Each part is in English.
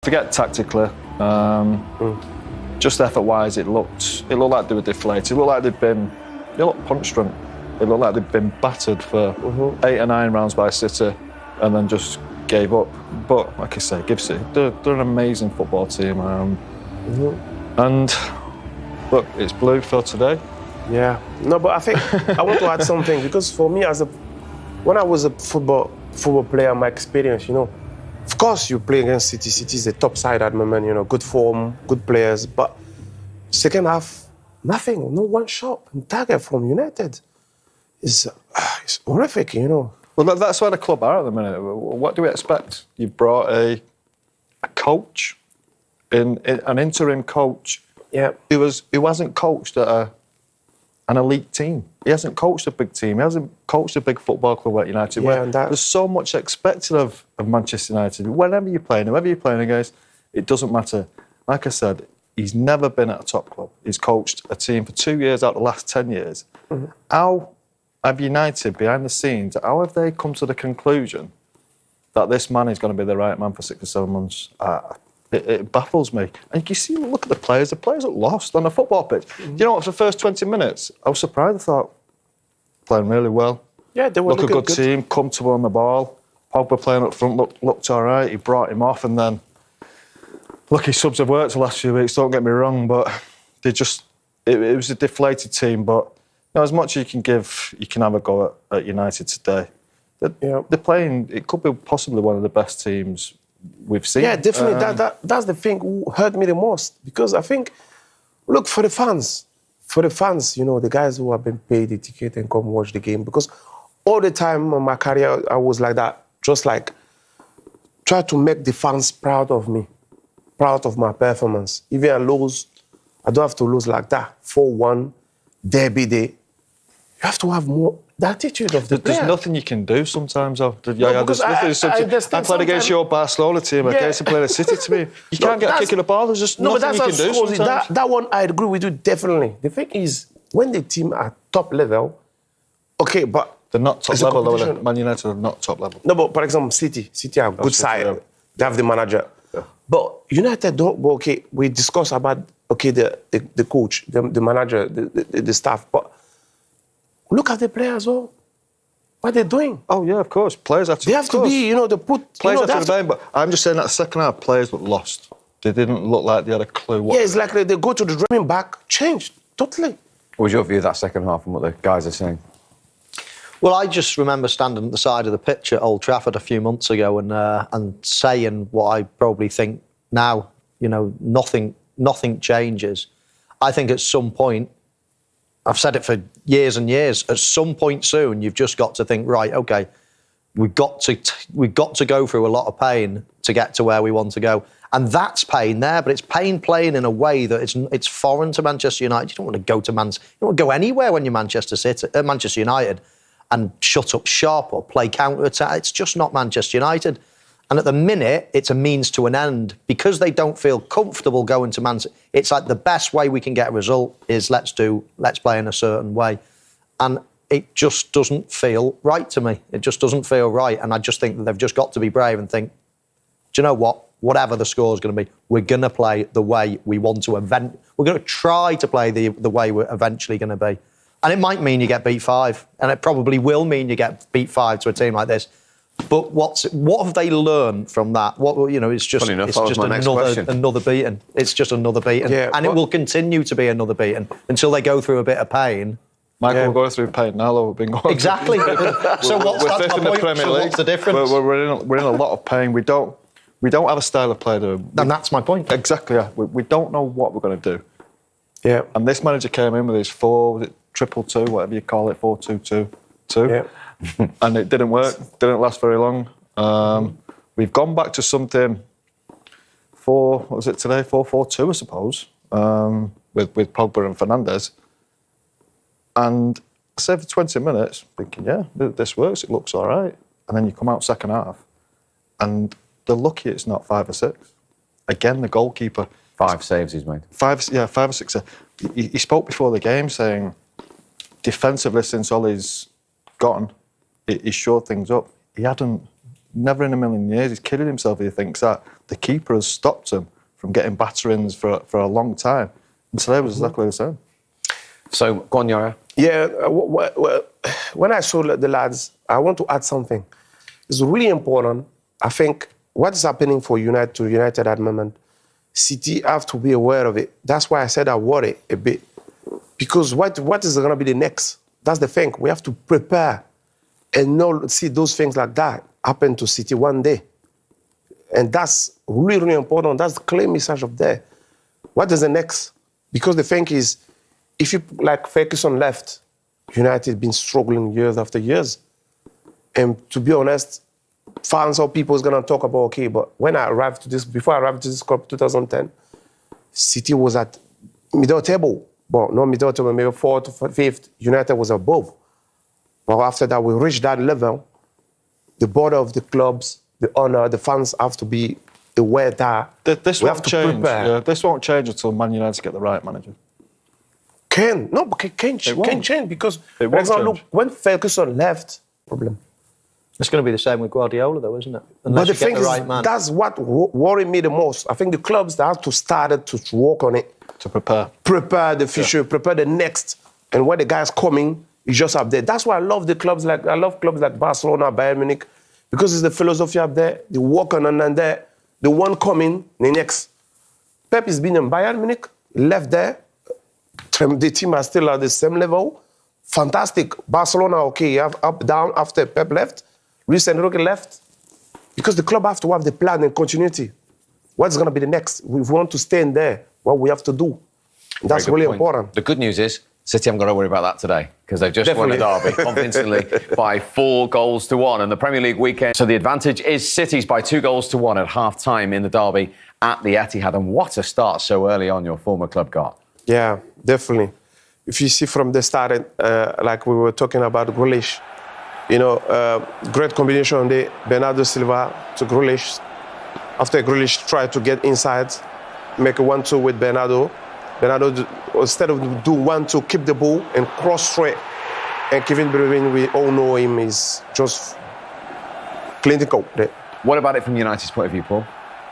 forget tactically. Just effort-wise, it looked like they were deflated. It looked like they looked punch drunk. It looked like they'd been battered for 8 or 9 rounds by City, and then just gave up. But like I say, give City, they're an amazing football team. And look, it's blue for today. Yeah, no, but I think I want to add something because for me, when I was a football player, my experience, of course you play against City. City is the top side at the moment, good form, good players. But second half, nothing, no one shot and target from United. It's horrific, Well, that's where the club are at the minute. What do we expect? You've brought a coach, an interim coach, who hasn't coached at an elite team. He hasn't coached a big team. He hasn't coached a big football club at United. There's so much expected of Manchester United. Whenever you're playing, whoever you're playing against, it doesn't matter. Like I said, he's never been at a top club. He's coached a team for 2 years out of the last 10 years. How have United, behind the scenes, how have they come to the conclusion that this man is going to be the right man for 6 or 7 months? It baffles me. And you see, look at the players. The players are lost on a football pitch. You know what? For the first 20 minutes, I was surprised. I thought, playing really well. Yeah, they were a good team, comfortable on the ball. Pogba playing up front looked all right. He brought him off, and then look, his subs have worked the last few weeks. Don't get me wrong, but they just it was a deflated team. But as much as you can give, you can have a go at United today. They're playing. It could be possibly one of the best teams we've seen. Yeah, definitely. That's the thing who hurt me the most because I think, look, for the fans, the guys who have been paid the ticket and come watch the game, because all the time in my career I was like that, just like try to make the fans proud of me, proud of my performance. Even I lose, I don't have to lose like that. 4-1, derby day. You have to have more the attitude of the player. There's nothing you can do sometimes. I played against your Barcelona team. Against playing a City team. You can't get a kick in the ball. There's just nothing you can do sometimes. That one I agree with you definitely. The thing is, when the team are top level, okay, but they're not top level. Though, Man United are not top level. No, but for example, City are good side. Yeah. They have the manager. Yeah. But United don't. But okay, we discuss about the coach, the manager, the staff, but. Look at the players, what they're doing. Oh, yeah, of course. Players have to... They have to be, they put... Players have to remain, but I'm just saying that the second half, players looked lost. They didn't look like they had a clue what... Yeah, it's like they go to the drumming back, changed, totally. What was your view of that second half and what the guys are saying? Well, I just remember standing at the side of the pitch at Old Trafford a few months ago and saying what I probably think now, nothing changes. I think at some point, I've said it for years and years, at some point soon, you've just got to think, right, OK, we've got to go through a lot of pain to get to where we want to go. And that's pain there, but it's pain playing in a way that it's foreign to Manchester United. You don't want to go to you don't want to go anywhere when you're Manchester United and shut up shop or play counter-attack. It's just not Manchester United. And at the minute, it's a means to an end. Because they don't feel comfortable going to Man City, it's like the best way we can get a result is let's play in a certain way. And it just doesn't feel right to me. It just doesn't feel right. And I just think that they've just got to be brave and think, do you know what? Whatever the score's going to be, we're going to play the way we want to we're going to try to play the way we're eventually going to be. And it might mean you get beat 5. And it probably will mean you get beat 5 to a team like this. But what have they learned from that? It's just another beating. It's just another beating, and it will continue to be another beating until they go through a bit of pain. Michael, we're going through pain now. We've been going exactly. So what's the difference? We're in a lot of pain. We don't have a style of play. And that's my point. Exactly. Yeah. We don't know what we're going to do. Yeah. And this manager came in with his 4-2-2, whatever you call it, 4-2-2-2. Yeah. And it didn't work, didn't last very long. We've gone back to something 4-4-2, I suppose, with Pogba and Fernandes. And I said for 20 minutes, thinking, yeah, this works, it looks all right. And then you come out second half, and they're lucky it's not 5 or 6. Again, the goalkeeper... 5 saves he's made. 5 or 6. He spoke before the game saying, defensively, since Ollie's gone, he shored things up. He hadn't Never in a million years. He's kidding himself if he thinks that. The keeper has stopped him from getting batterings for a long time. And today was exactly the same. So, go on, Yara. Yeah, when I saw the lads, I want to add something. It's really important. I think what is happening for United at that moment, City have to be aware of it. That's why I said I worry a bit. Because what is going to be the next? That's the thing. We have to prepare and not see those things like that happen to City one day. And that's really, really important. That's the clear message of there. What is the next? Because the thing is, if you, like Ferguson left, United been struggling years after years. And to be honest, fans or people is going to talk about, okay, but when I arrived to this, before I arrived to this club 2010, City was at middle table. Well, not middle table, maybe 4th or 5th. United was above. But after that, we reached that level. The board of the clubs, the owner, the fans have to be aware that This we won't have to change. prepare. Yeah, this won't change until Man United get the right manager. Can change because, It for won't example, look, change. when Ferguson left, problem. It's going to be the same with Guardiola, though, isn't it? But Unless the you get thing the is, right man. that's what worried me the most. I think the clubs that have to start to work on it, To prepare. prepare the future, prepare the next, and when the guy's coming, you just up there. That's why I love clubs like Barcelona, Bayern Munich, because it's the philosophy up there. They work on and there. The one coming, the next. Pep has been in Bayern Munich, left there. The team are still at the same level. Fantastic. Barcelona, okay, you have up, down after Pep left. Luis Enrique left. Because the club have to have the plan and continuity. What's going to be the next? We want to stay in there. What we have to do. That's Very good really point. important. The good news is City haven't got to worry about that today because they've just won a derby convincingly by 4-1 in the Premier League weekend. So the advantage is City's by 2-1 at half-time in the derby at the Etihad. And what a start so early on your former club got. Yeah, definitely. If you see from the start, like we were talking about Grealish, great combination there, Bernardo Silva to Grealish. After Grealish tried to get inside, make a 1-2 with Bernardo. Bernardo, instead of do 1-2, keep the ball and cross straight. And Kevin De Bruyne, we all know him, is just clinical there. What about it from United's point of view, Paul?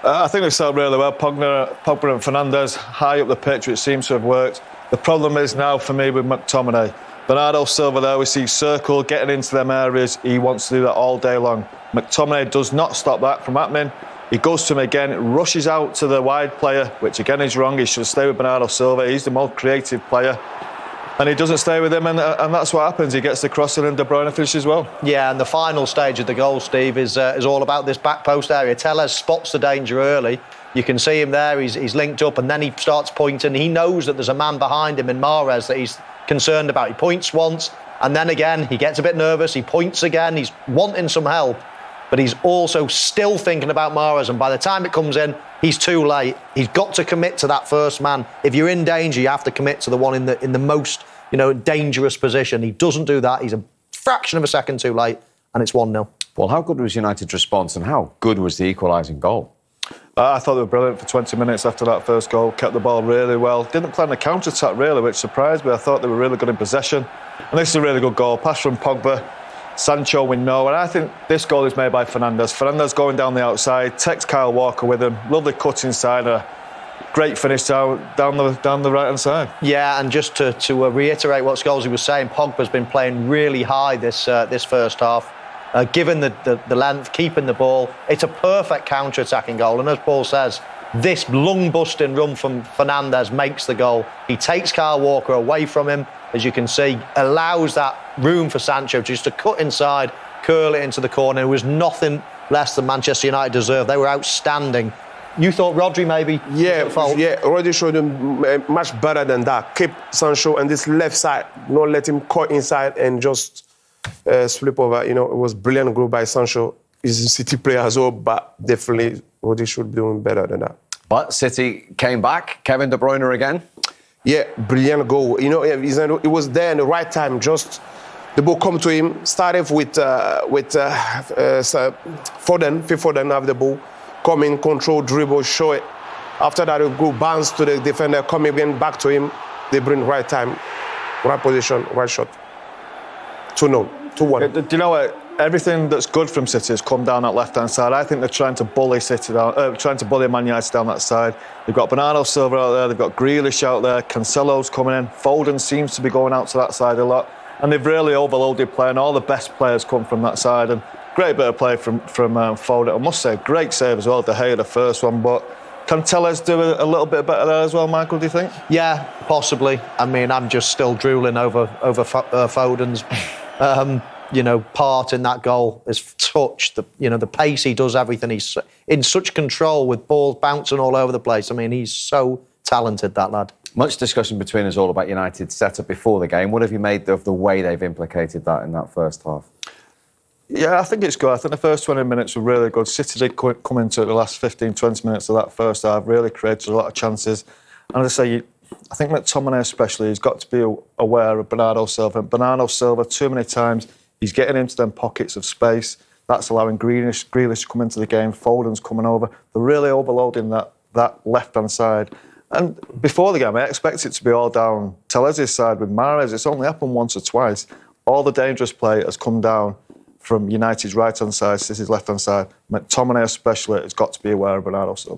I think they started really well. Pogba and Fernandes high up the pitch, which seems to have worked. The problem is now for me with McTominay. Bernardo Silva there, we see circle, getting into them areas. He wants to do that all day long. McTominay does not stop that from happening. He goes to him again, rushes out to the wide player, which again is wrong. He should stay with Bernardo Silva. He's the more creative player. And he doesn't stay with him, and that's what happens. He gets the crossing and De Bruyne finishes well. Yeah, and the final stage of the goal, Steve, is all about this back post area. Tellez spots the danger early. You can see him there. He's linked up, and then he starts pointing. He knows that there's a man behind him in Mahrez that he's concerned about. He points once, and then again, he gets a bit nervous. He points again. He's wanting some help, but he's also still thinking about Mahrez. And by the time it comes in, he's too late. He's got to commit to that first man. If you're in danger, you have to commit to the one in the most dangerous position. He doesn't do that. He's a fraction of a second too late, and it's 1-0. Well, how good was United's response, and how good was the equalising goal? I thought they were brilliant for 20 minutes after that first goal. Kept the ball really well. Didn't plan a counter-attack really, which surprised me. I thought they were really good in possession. And this is a really good goal. Pass from Pogba. Sancho, we know. And I think this goal is made by Fernandes. Fernandes going down the outside, takes Kyle Walker with him. Lovely cut inside. A great finish down the right-hand side. Yeah, and just to reiterate what Scholes was saying, Pogba's been playing really high this first half. Given the length, keeping the ball, it's a perfect counter-attacking goal. And as Paul says, this lung-busting run from Fernandes makes the goal. He takes Kyle Walker away from him, as you can see, allows that room for Sancho just to cut inside, curl it into the corner. It was nothing less than Manchester United deserved. They were outstanding. You thought Rodri maybe? Yeah, Rodri showed him much better than that. Keep Sancho on this left side, not let him cut inside and just slip over. It was brilliant group by Sancho. He's a City player as well, but definitely Rodri should be doing better than that. But City came back. Kevin De Bruyne again. Yeah, brilliant goal. He was there in the right time. Just the ball come to him. Started with Foden. Phil Foden have the ball. Come in, control, dribble, show it. After that, he go bounce to the defender, come again back to him. They bring right time, right position, right shot. 2-0. 2-1. Do you know what? Everything that's good from City has come down that left-hand side. I think they're trying to bully City down, trying to bully Man United down that side. They've got Bernardo Silva out there, they've got Grealish out there, Cancelo's coming in, Foden seems to be going out to that side a lot, and they've really overloaded play, and all the best players come from that side. And great bit of play from Foden. I must say, great save as well. De Gea, the first one, but can Telles do a little bit better there as well, Michael? Do you think? Yeah, possibly. I mean, I'm just still drooling over Foden's. Part in that goal, his touch, the pace he does everything. He's in such control with balls bouncing all over the place. I mean, he's so talented, that lad. Much discussion between us all about United's setup before the game. What have you made of the way they've implicated that in that first half? Yeah, I think it's good. I think the first 20 minutes were really good. City did come into the last 15, 20 minutes of that first half, really created a lot of chances. And as I say, I think McTominay especially, he's got to be aware of Bernardo Silva. Bernardo Silva, too many times, he's getting into them pockets of space. That's allowing Grealish to come into the game. Foden's coming over. They're really overloading that left-hand side. And before the game, I expect it to be all down Telles' side with Mahrez. It's only happened once or twice. All the dangerous play has come down from United's right-hand side, City's left-hand side. McTominay especially has got to be aware of Bernardo Silva.